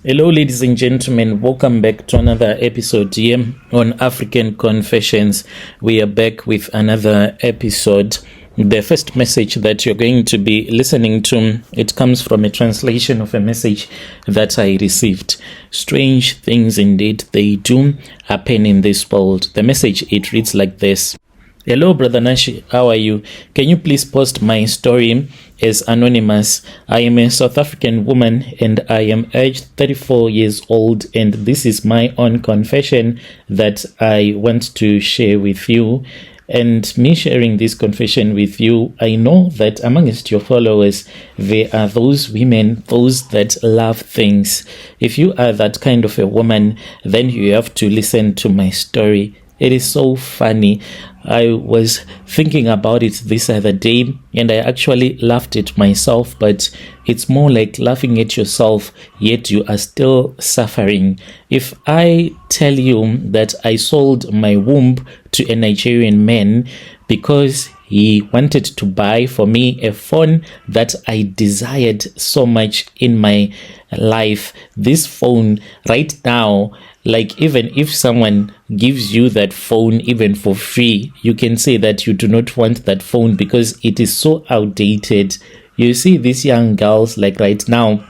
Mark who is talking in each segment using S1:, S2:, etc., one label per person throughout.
S1: Hello, ladies and gentlemen. Welcome back to another episode here on African Confessions. We are back with another episode. The first message that you're going to be listening to, it comes from a translation of a message that I received. Strange things indeed they do happen in this world. The message, it reads like this. Hello, Brother Nashi. How are you? Can you please post my story as anonymous? I am a South African woman and I am aged 34 years old, and this is my own confession that I want to share with you. And me sharing this confession with you, I know that amongst your followers, there are those women, those that love things. If you are that kind of a woman, then you have to listen to my story. It is so funny. I was thinking about it this other day and I actually laughed at myself, but it's more like laughing at yourself, yet you are still suffering. If I tell you that I sold my womb to a Nigerian man because he wanted to buy for me a phone that I desired so much in my life, this phone right now, like even if someone gives you that phone even for free, you can say that you do not want that phone because it is so outdated. You see these young girls, like right now,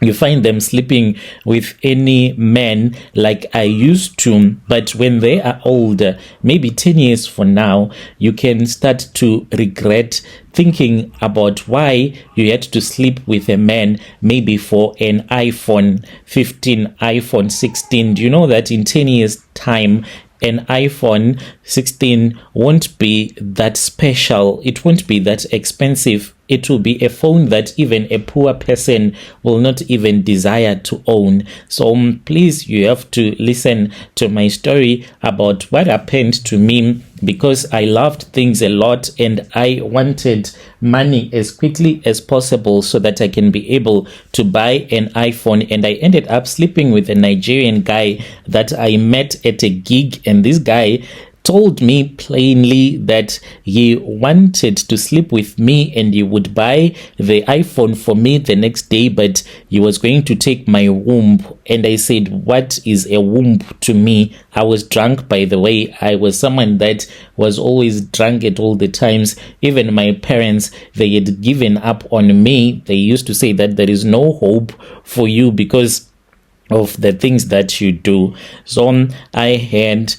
S1: you find them sleeping with any man like I used to, but when they are older, maybe 10 years from now, you can start to regret thinking about why you had to sleep with a man maybe for an iPhone 15, iPhone 16. Do you know that in 10 years time, an iPhone 16 won't be that special, it won't be that expensive. It will be a phone that even a poor person will not even desire to own. So please, you have to listen to my story about what happened to me, because I loved things a lot and I wanted money as quickly as possible so that I can be able to buy an iPhone. And I ended up sleeping with a Nigerian guy that I met at a gig, and this guy told me plainly that he wanted to sleep with me and he would buy the iPhone for me the next day, but he was going to take my womb. And I said, what is a womb to me? I was drunk, by the way. I was someone that was always drunk at all the times. Even my parents, they had given up on me. They used to say that there is no hope for you because of the things that you do. So I had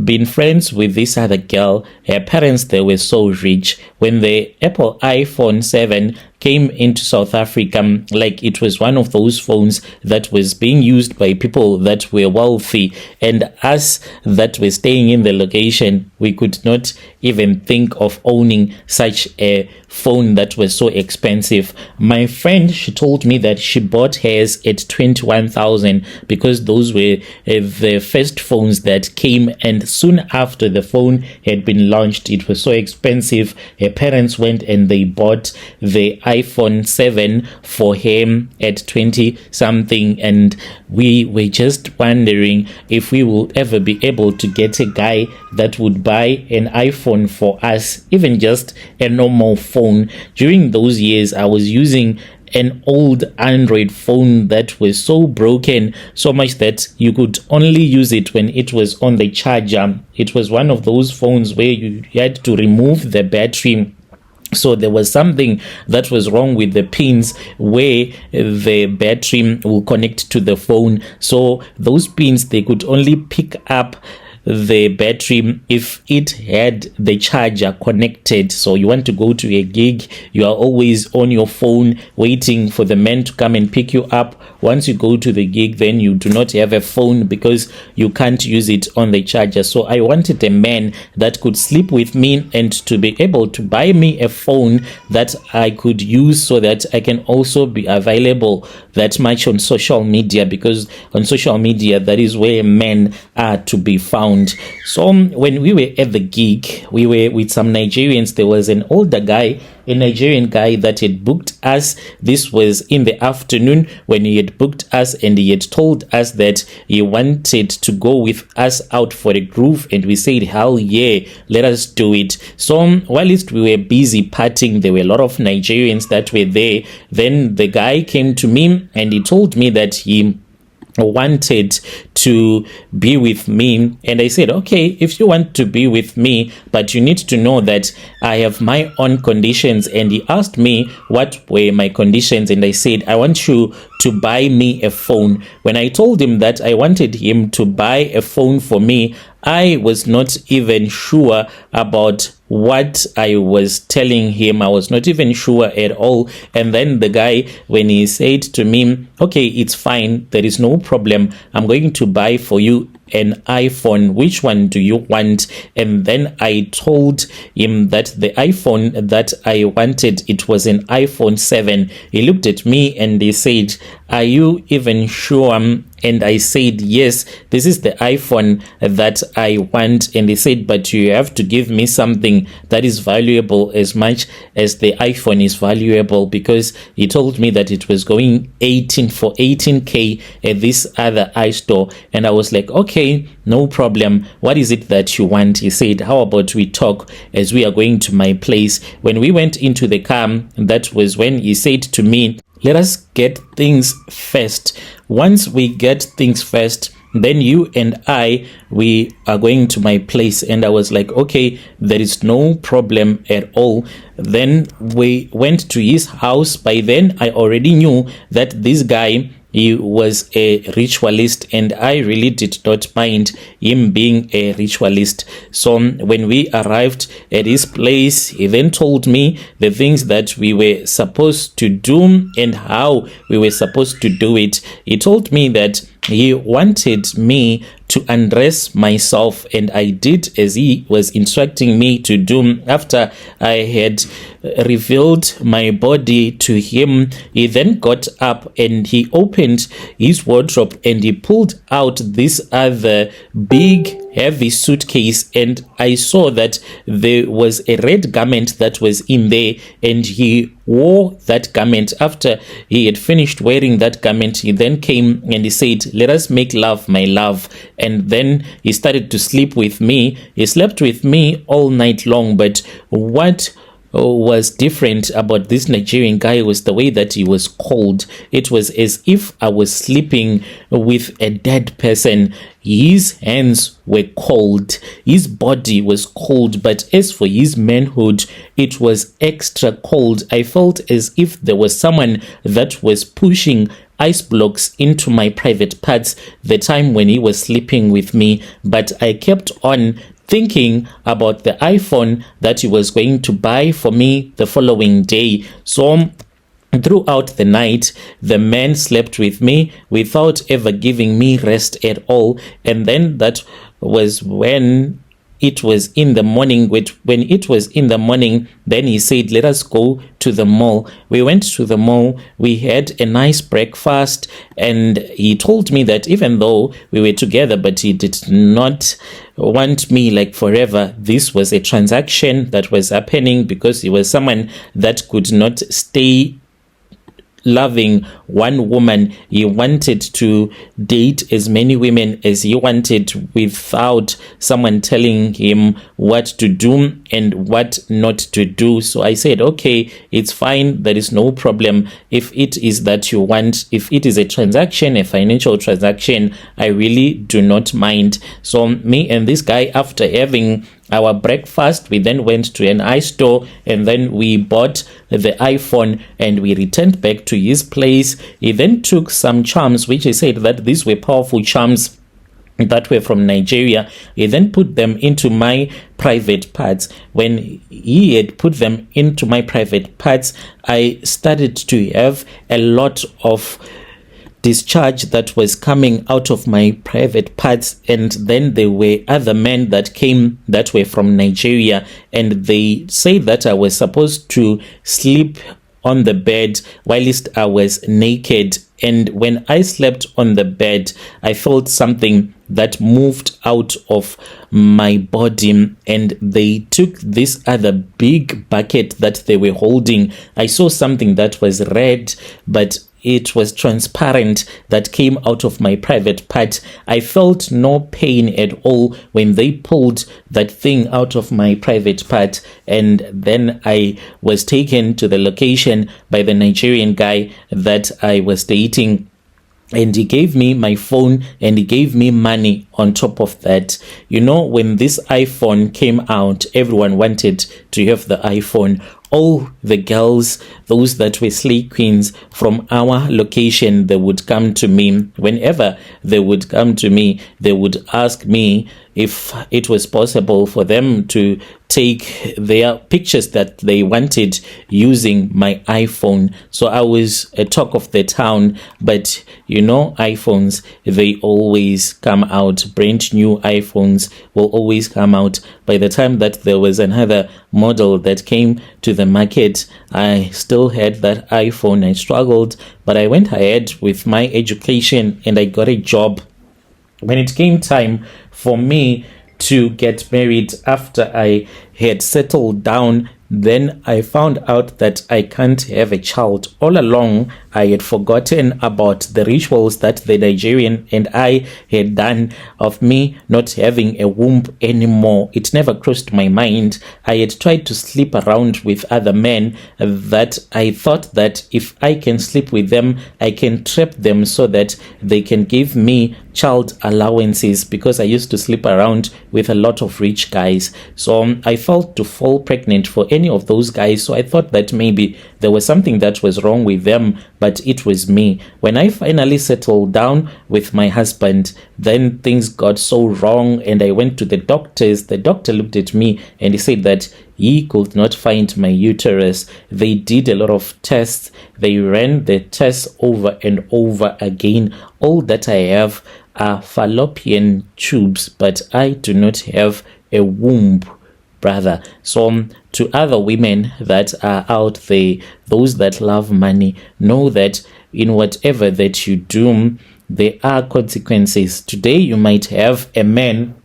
S1: been friends with this other girl. Her parents, they were so rich. When the Apple iPhone 7 came into South Africa, like it was one of those phones that was being used by people that were wealthy, and us that were staying in the location, we could not even think of owning such a phone that was so expensive. My friend, she told me that she bought hers at 21,000 because those were the first phones that came, and soon after the phone had been launched, it was so expensive. Her parents went and they bought the iPhone 7 for him at 20 something, and we were just wondering if we will ever be able to get a guy that would buy an iPhone for us, even just a normal phone. During those years, I was using an old Android phone that was so broken, so much that you could only use it when it was on the charger. It was one of those phones where you had to remove the battery. So there was something that was wrong with the pins where the battery will connect to the phone. So those pins, they could only pick up the battery if it had the charger connected. So you want to go to a gig, you are always on your phone waiting for the man to come and pick you up. Once you go to the gig, then you do not have a phone because you can't use it on the charger. So I wanted a man that could sleep with me and to be able to buy me a phone that I could use so that I can also be available that much on social media, because on social media, that is where men are to be found. So when we were at the gig, we were with some Nigerians. There was an older guy, a Nigerian guy that had booked us. This was in the afternoon when he had booked us, and he had told us that he wanted to go with us out for a groove, and we said, hell yeah, let us do it. So whilst we were busy partying, there were a lot of Nigerians that were there. Then the guy came to me and he told me that he wanted to be with me, and I said, okay, if you want to be with me, but you need to know that I have my own conditions. And he asked me what were my conditions, and I said, I want you to buy me a phone. When I told him that I wanted him to buy a phone for me, I was not even sure about what I was telling him. I was not even sure at all. And then the guy, when he said to me, okay, it's fine, there is no problem, I'm going to buy for you an iPhone, which one do you want? And then I told him that the iPhone that I wanted, it was an iPhone7. He looked at me and he said, are you even sure? And I said, yes, this is the iPhone that I want. And he said, but you have to give me something that is valuable as much as the iPhone is valuable, because he told me that it was going 18K at this other iStore. And I was like, okay, no problem. What is it that you want? He said, how about we talk as we are going to my place? When we went into the car, that was when he said to me, let us get things first. Once we get things first, then you and we are going to my place. And I was like, okay, there is no problem at all. Then we went to his house. By then, I already knew that this guy, he was a ritualist, and I really did not mind him being a ritualist. So when we arrived at his place, he then told me the things that we were supposed to do and how we were supposed to do it. He told me that he wanted me to undress myself, and I did as he was instructing me to do. After I had revealed my body to him, he then got up and he opened his wardrobe and he pulled out this other big heavy suitcase, and I saw that there was a red garment that was in there, and he wore that garment. After he had finished wearing that garment, he then came and he said, let us make love, my love. And then he started to sleep with me. He slept with me all night long. But what was different about this Nigerian guy was the way that he was cold. It was as if I was sleeping with a dead person. His hands were cold, his body was cold, but as for his manhood, it was extra cold. I felt as if there was someone that was pushing ice blocks into my private parts the time when he was sleeping with me. But I kept on thinking about the iPhone that he was going to buy for me the following day. So throughout the night, the man slept with me without ever giving me rest at all. And then that was when it was in the morning. When it was in the morning, then he said, let us go to the mall. We went to the mall. We had a nice breakfast, and he told me that even though we were together, but he did not want me like forever. This was a transaction that was happening because he was someone that could not stay loving one woman. He wanted to date as many women as he wanted without someone telling him what to do and what not to do. So I said, okay, it's fine. There is no problem. If it is that you want, if it is a transaction, a financial transaction, I really do not mind. So me and this guy, after having our breakfast, we then went to an iStore, and then we bought the iPhone and we returned back to his place. He then took some charms, which he said that these were powerful charms that were from Nigeria. He then put them into my private parts. When he had put them into my private parts, I started to have a lot of discharge that was coming out of my private parts. And then there were other men that came that were from Nigeria, and they said that I was supposed to sleep on the bed whilst I was naked. And when I slept on the bed, I felt something that moved out of my body, and they took this other big bucket that they were holding. I saw something that was red, but it was transparent, that came out of my private part. I felt no pain at all when they pulled that thing out of my private part. And then I was taken to the location by the Nigerian guy that I was dating. And he gave me my phone and he gave me money on top of that. When this iPhone came out, everyone wanted to have the iPhone. All the girls, those that were slay queens from our location, they would come to me. Whenever they would come to me, they would ask me if it was possible for them to take their pictures that they wanted using my iPhone. So I was a talk of the town. But iPhones, they always come out. Brand new iPhones will always come out. By the time that there was another model that came to the market, I still had that iPhone. I struggled, but I went ahead with my education and I got a job. When it came time for me to get married, after I had settled down, then I found out that I can't have a child. All along, I had forgotten about the rituals that the Nigerian and I had done of me not having a womb anymore. It never crossed my mind. I had tried to sleep around with other men that I thought that if I can sleep with them, I can trap them so that they can give me child allowances, because I used to sleep around with a lot of rich guys. So I felt to fall pregnant for any of those guys. So I thought that maybe there was something that was wrong with them, but it was me. When I finally settled down with my husband, then things got so wrong and I went to the doctors. The doctor looked at me and he said that he could not find my uterus. They did a lot of tests. They ran the tests over and over again. All that I have are fallopian tubes, but I do not have a womb, brother. So to other women that are out there, those that love money, know that in whatever that you do, there are consequences. Today you might have a man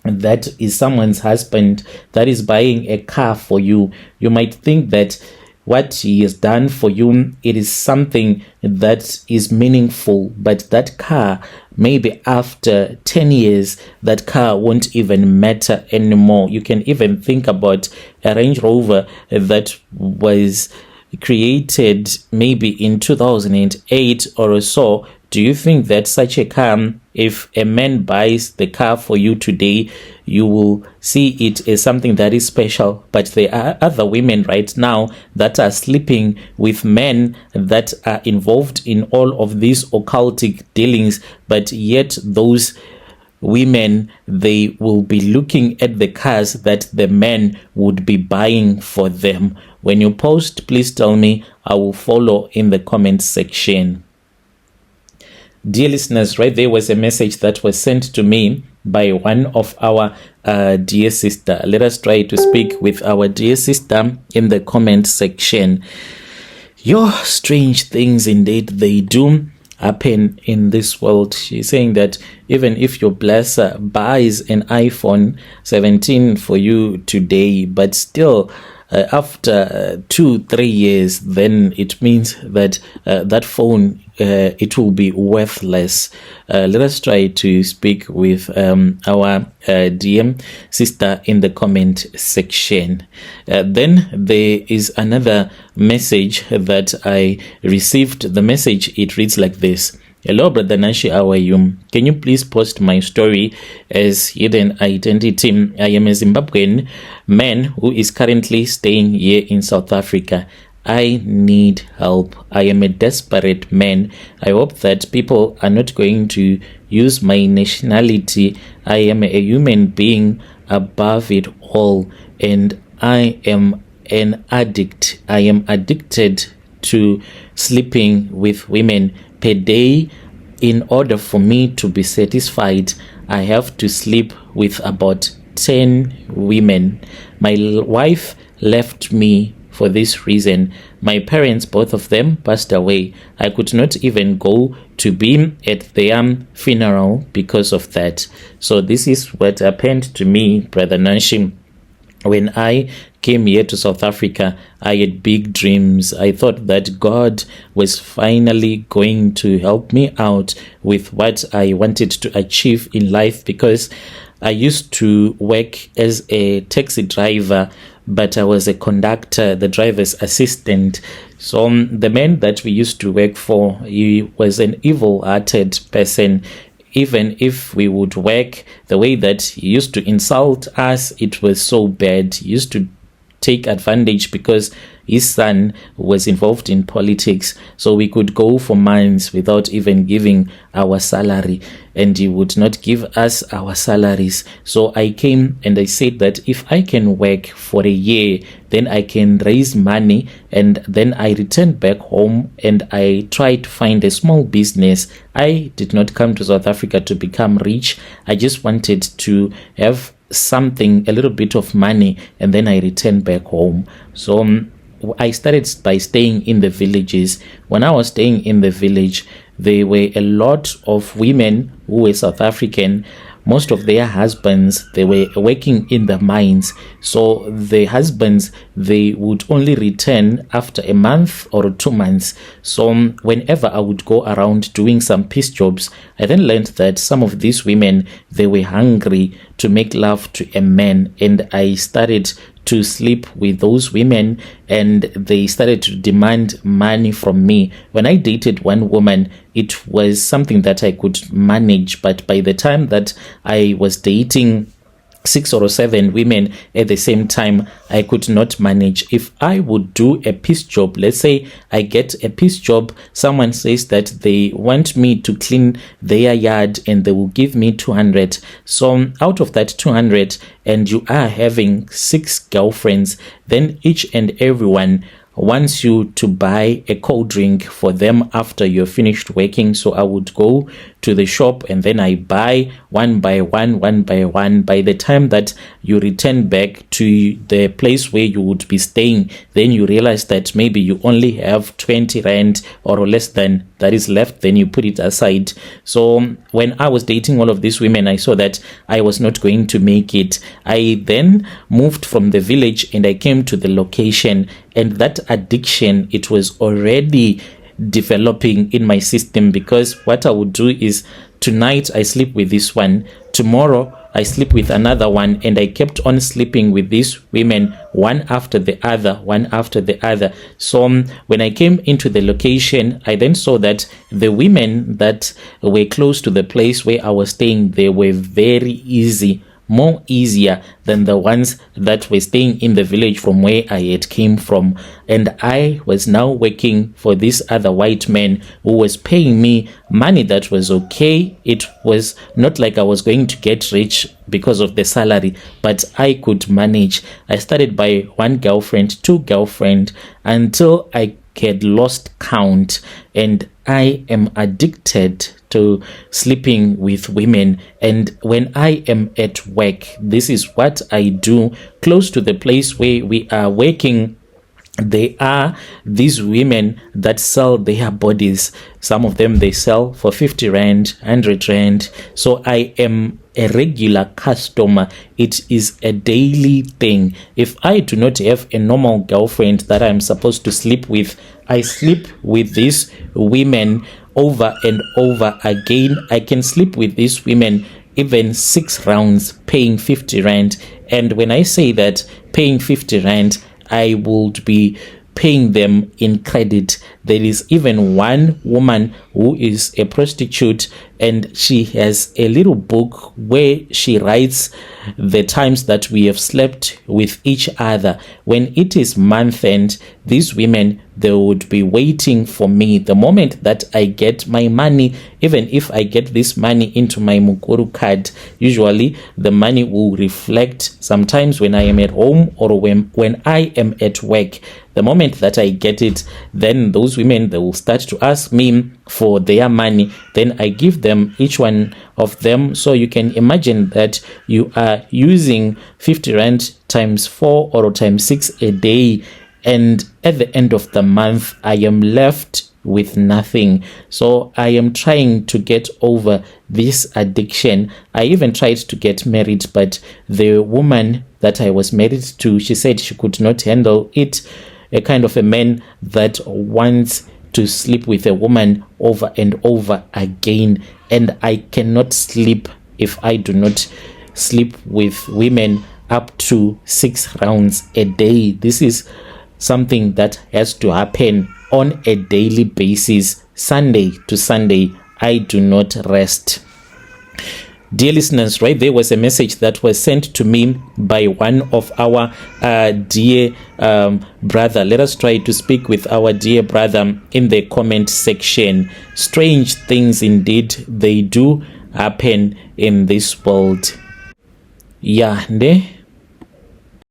S1: that is someone's husband that is buying a car for you. You might think that what he has done for you, it is something that is meaningful, but that car, maybe after 10 years, that car won't even matter anymore. You can even think about a Range Rover that was created maybe in 2008 or so. Do you think that such a car, if a man buys the car for you today, you will see it as something that is special? But there are other women right now that are sleeping with men that are involved in all of these occultic dealings, but yet those women, they will be looking at the cars that the men would be buying for them. When you post, please tell me. I will follow in the comment section. Dear listeners, right there was a message that was sent to me by one of our dear sister. Let us try to speak with our dear sister in the comment section. Your strange things indeed, they do happen in this world. She's saying that even if your blesser buys an iPhone 17 for you today, but still after 2-3 years, then it means that that phone, it will be worthless. Let us try to speak with our DM sister in the comment section. Then there is another message that I received. The message, it reads like this. Hello, Brother Nashi, how are you? Can you please post my story as hidden identity? I am a Zimbabwean man who is currently staying here in South Africa. I need help. I am a desperate man. I hope that people are not going to use my nationality. I am a human being above it all, and I am an addict. I am addicted to sleeping with women per day. In order for me to be satisfied, I have to sleep with about 10 women. My wife left me for this reason. My parents, both of them, passed away. I could not even go to be at their funeral because of that. So this is what happened to me, Brother Nanshi. When I came here to South Africa, I had big dreams. I thought that God was finally going to help me out with what I wanted to achieve in life, because I used to work as a taxi driver but I was a conductor, the driver's assistant. So the man that we used to work for, he was an evil-hearted person. Even if we would work, the way that he used to insult us, it was so bad. He used to take advantage because his son was involved in politics, so we could go for months without even giving our salary, and he would not give us our salaries. So I came and I said that if I can work for a year, then I can raise money, and then I returned back home and I tried to find a small business. I did not come to South Africa to become rich. I just wanted to have something, a little bit of money, and then I returned back home. So I started by staying in the villages. When I was staying in the village, there were a lot of women who were South African. Most of their husbands, they were working in the mines. So the husbands, they would only return after a month or 2 months. So whenever I would go around doing some piece jobs, I then learned that some of these women, they were hungry to make love to a man. And I started to sleep with those women, and they started to demand money from me. When I dated one woman, it was something that I could manage, but by the time that I was dating 6 or 7 women at the same time, I could not manage. If I would do a piece job, let's say I get a piece job, someone says that they want me to clean their yard and they will give me 200. So out of that 200, and you are having 6 girlfriends, then each and everyone wants you to buy a cold drink for them after you're finished working. So I would go to the shop and then I buy one by one. By the time that you return back to the place where you would be staying, then you realize that maybe you only have 20 rand or less than that is left, then you put it aside. So when I was dating all of these women, I saw that I was not going to make it. I then moved from the village and I came to the location, and that addiction, it was already developing in my system, because what I would do is tonight I sleep with this one, tomorrow I sleep with another one, and I kept on sleeping with these women one after the other. So when I came into the location, I then saw that the women that were close to the place where I was staying, they were very easy, more easier than the ones that were staying in the village from where I had came from. And I was now working for this other white man who was paying me money that was okay. It was not like I was going to get rich because of the salary, but I could manage. I started by 1 girlfriend, 2 girlfriend, until I had lost count, and I am addicted to sleeping with women. And when I am at work, this is what I do. Close to the place where we are working, there are these women that sell their bodies. Some of them, they sell for 50 rand, 100 rand. So I am a regular customer. It is a daily thing. If I do not have a normal girlfriend that I'm supposed to sleep with, I sleep with these women over and over again. I can sleep with these women even 6 rounds, paying 50 rand. And when I say that paying 50 rand, I would be paying them in credit. There is even one woman who is a prostitute, and she has a little book where she writes the times that we have slept with each other. When it is month end, these women, they would be waiting for me. The moment that I get my money, even if I get this money into my Mukuru card, usually the money will reflect sometimes when I am at home or when I am at work. The moment that I get it, then those women, they will start to ask me for their money. Then I give them, each one of them. So you can imagine that you are using 50 rand times 4 or times 6 a day. And at the end of the month, I am left with nothing. So I am trying to get over this addiction. I even tried to get married, but the woman that I was married to, she said she could not handle it. A kind of a man that wants to sleep with a woman over and over again. And I cannot sleep if I do not sleep with women up to 6 rounds a day. This is something that has to happen on a daily basis. Sunday to Sunday, I do not rest. Dear listeners, right there was a message that was sent to me by one of our dear brother. Let us try to speak with our dear brother in the comment section. Strange things indeed, they do happen in this world. Yeah,